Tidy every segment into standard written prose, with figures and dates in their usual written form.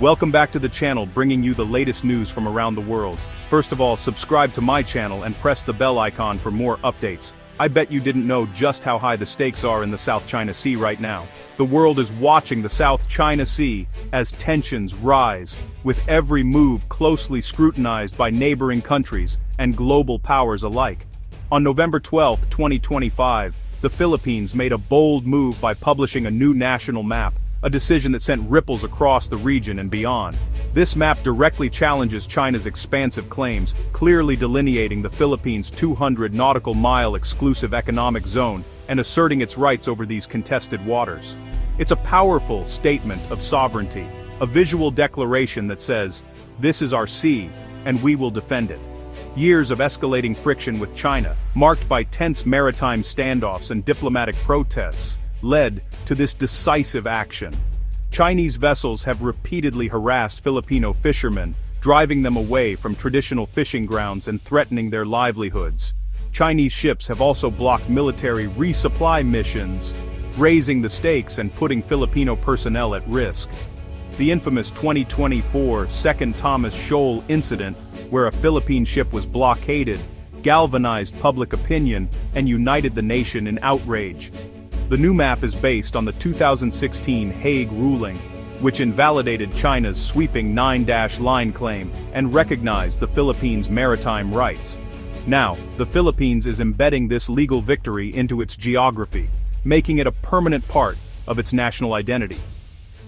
Welcome back to the channel, bringing you the latest news from around the world. First of all, subscribe to my channel and press the bell icon for more updates. I bet you didn't know just how high the stakes are in the South China Sea right now. The world is watching the South China Sea as tensions rise, with every move closely scrutinized by neighboring countries and global powers alike. On November 12, 2025, the Philippines made a bold move by publishing a new national map, a decision that sent ripples across the region and beyond. This map directly challenges China's expansive claims, clearly delineating the Philippines' 200 nautical mile exclusive economic zone and asserting its rights over these contested waters. It's a powerful statement of sovereignty, a visual declaration that says, "This is our sea, and we will defend it." Years of escalating friction with China, marked by tense maritime standoffs and diplomatic protests, led to this decisive action. Chinese vessels have repeatedly harassed Filipino fishermen, driving them away from traditional fishing grounds and threatening their livelihoods. Chinese ships have also blocked military resupply missions, raising the stakes and putting Filipino personnel at risk. The infamous 2024 Second Thomas Shoal incident, where a Philippine ship was blockaded, galvanized public opinion and united the nation in outrage. The new map is based on the 2016 Hague ruling, which invalidated China's sweeping 9-line claim and recognized the Philippines' maritime rights. Now, the Philippines is embedding this legal victory into its geography, making it a permanent part of its national identity.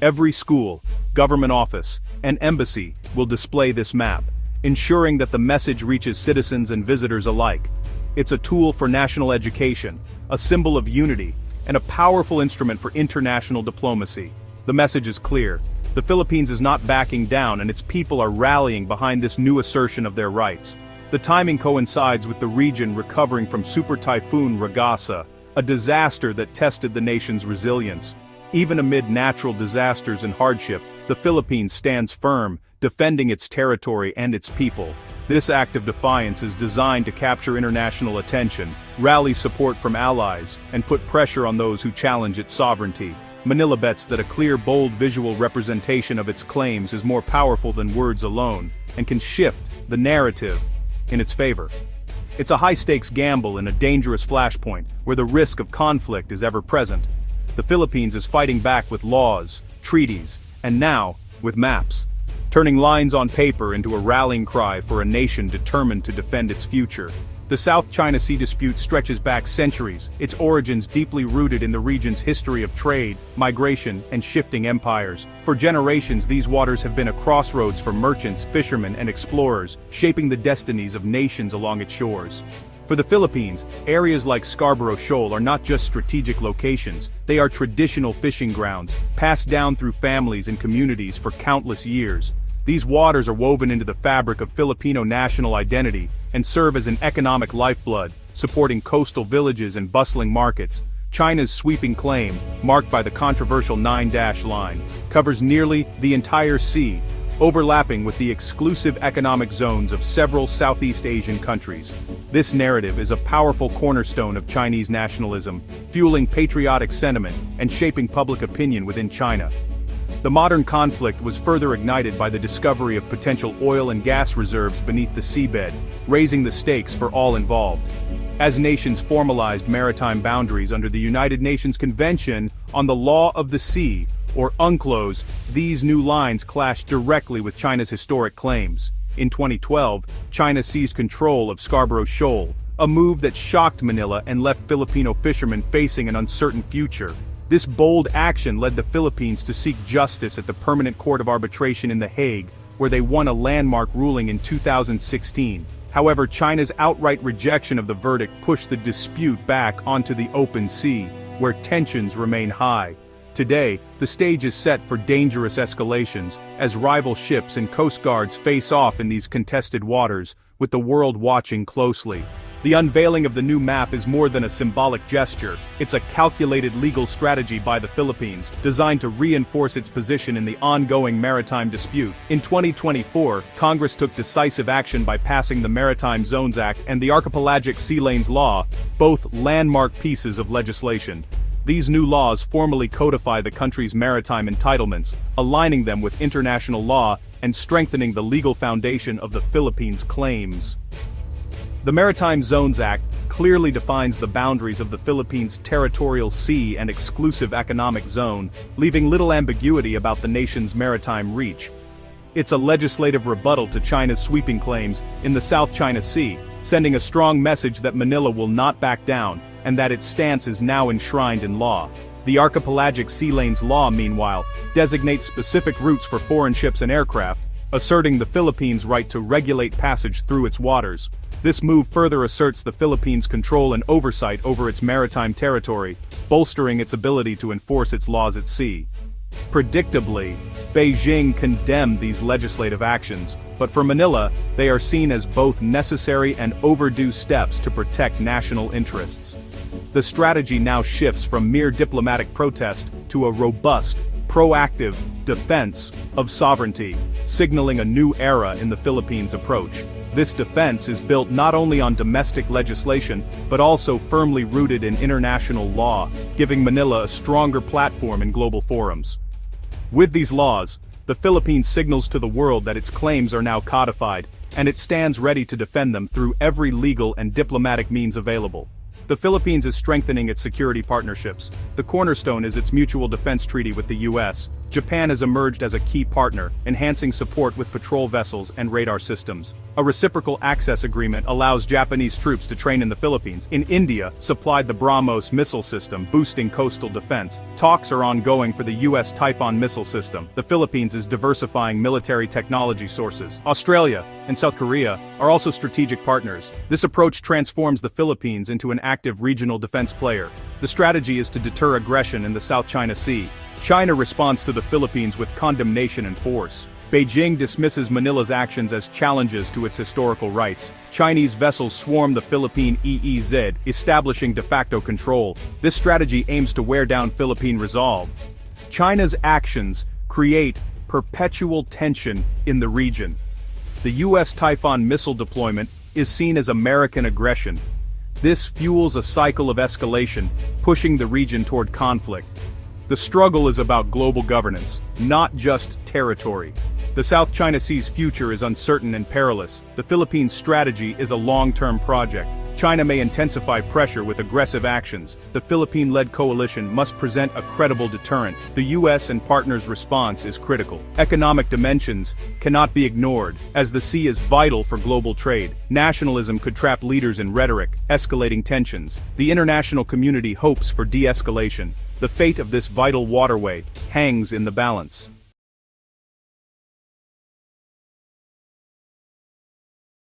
Every school, government office, and embassy will display this map, ensuring that the message reaches citizens and visitors alike. It's a tool for national education, a symbol of unity, and a powerful instrument for international diplomacy. The message is clear. The Philippines is not backing down, and its people are rallying behind this new assertion of their rights. The timing coincides with the region recovering from Super Typhoon Ragasa, a disaster that tested the nation's resilience. Even amid natural disasters and hardship, the Philippines stands firm, defending its territory and its people. This act of defiance is designed to capture international attention, rally support from allies, and put pressure on those who challenge its sovereignty. Manila bets that a clear, bold visual representation of its claims is more powerful than words alone, and can shift the narrative in its favor. It's a high-stakes gamble in a dangerous flashpoint, where the risk of conflict is ever present. The Philippines is fighting back with laws, treaties, and now, with maps, turning lines on paper into a rallying cry for a nation determined to defend its future. The South China Sea dispute stretches back centuries, its origins deeply rooted in the region's history of trade, migration, and shifting empires. For generations, these waters have been a crossroads for merchants, fishermen, and explorers, shaping the destinies of nations along its shores. For the Philippines, areas like Scarborough Shoal are not just strategic locations, they are traditional fishing grounds, passed down through families and communities for countless years. These waters are woven into the fabric of Filipino national identity and serve as an economic lifeblood, supporting coastal villages and bustling markets. China's sweeping claim, marked by the controversial 9-line, covers nearly the entire sea, overlapping with the exclusive economic zones of several Southeast Asian countries. This narrative is a powerful cornerstone of Chinese nationalism, fueling patriotic sentiment and shaping public opinion within China. The modern conflict was further ignited by the discovery of potential oil and gas reserves beneath the seabed, raising the stakes for all involved. As nations formalized maritime boundaries under the United Nations Convention on the Law of the Sea, or UNCLOS, these new lines clashed directly with China's historic claims. In 2012, China seized control of Scarborough Shoal, a move that shocked Manila and left Filipino fishermen facing an uncertain future. This bold action led the Philippines to seek justice at the Permanent Court of Arbitration in The Hague, where they won a landmark ruling in 2016. However, China's outright rejection of the verdict pushed the dispute back onto the open sea, where tensions remain high. Today, the stage is set for dangerous escalations, as rival ships and coast guards face off in these contested waters, with the world watching closely. The unveiling of the new map is more than a symbolic gesture, it's a calculated legal strategy by the Philippines, designed to reinforce its position in the ongoing maritime dispute. In 2024, Congress took decisive action by passing the Maritime Zones Act and the Archipelagic Sea Lanes Law, both landmark pieces of legislation. These new laws formally codify the country's maritime entitlements, aligning them with international law and strengthening the legal foundation of the Philippines' claims. The Maritime Zones Act clearly defines the boundaries of the Philippines' territorial sea and exclusive economic zone, leaving little ambiguity about the nation's maritime reach. It's a legislative rebuttal to China's sweeping claims in the South China Sea, sending a strong message that Manila will not back down, and that its stance is now enshrined in law. The Archipelagic Sea Lanes Law, meanwhile, designates specific routes for foreign ships and aircraft, asserting the Philippines' right to regulate passage through its waters. This move further asserts the Philippines' control and oversight over its maritime territory, bolstering its ability to enforce its laws at sea. Predictably, Beijing condemned these legislative actions, but for Manila, they are seen as both necessary and overdue steps to protect national interests. The strategy now shifts from mere diplomatic protest to a robust, proactive defense of sovereignty, signaling a new era in the Philippines' approach. This defense is built not only on domestic legislation, but also firmly rooted in international law, giving Manila a stronger platform in global forums. With these laws, the Philippines signals to the world that its claims are now codified, and it stands ready to defend them through every legal and diplomatic means available. The Philippines is strengthening its security partnerships. The cornerstone is its mutual defense treaty with the U.S. Japan has emerged as a key partner, enhancing support with patrol vessels and radar systems. A reciprocal access agreement allows Japanese troops to train in the Philippines. In India, supplied the BrahMos missile system, boosting coastal defense. Talks are ongoing for the U.S. Typhoon missile system. The Philippines is diversifying military technology sources. Australia and South Korea are also strategic partners. This approach transforms the Philippines into an active regional defense player. The strategy is to deter aggression in the South China Sea. China responds to the Philippines with condemnation and force. Beijing dismisses Manila's actions as challenges to its historical rights. Chinese vessels swarm the Philippine EEZ, establishing de facto control. This strategy aims to wear down Philippine resolve. China's actions create perpetual tension in the region. The U.S. Typhoon missile deployment is seen as American aggression. This fuels a cycle of escalation, pushing the region toward conflict. The struggle is about global governance, not just territory. The South China Sea's future is uncertain and perilous. The Philippines' strategy is a long-term project. China may intensify pressure with aggressive actions. The Philippine-led coalition must present a credible deterrent. The U.S. and partners' response is critical. Economic dimensions cannot be ignored, as the sea is vital for global trade. Nationalism could trap leaders in rhetoric, escalating tensions. The international community hopes for de-escalation. The fate of this vital waterway hangs in the balance.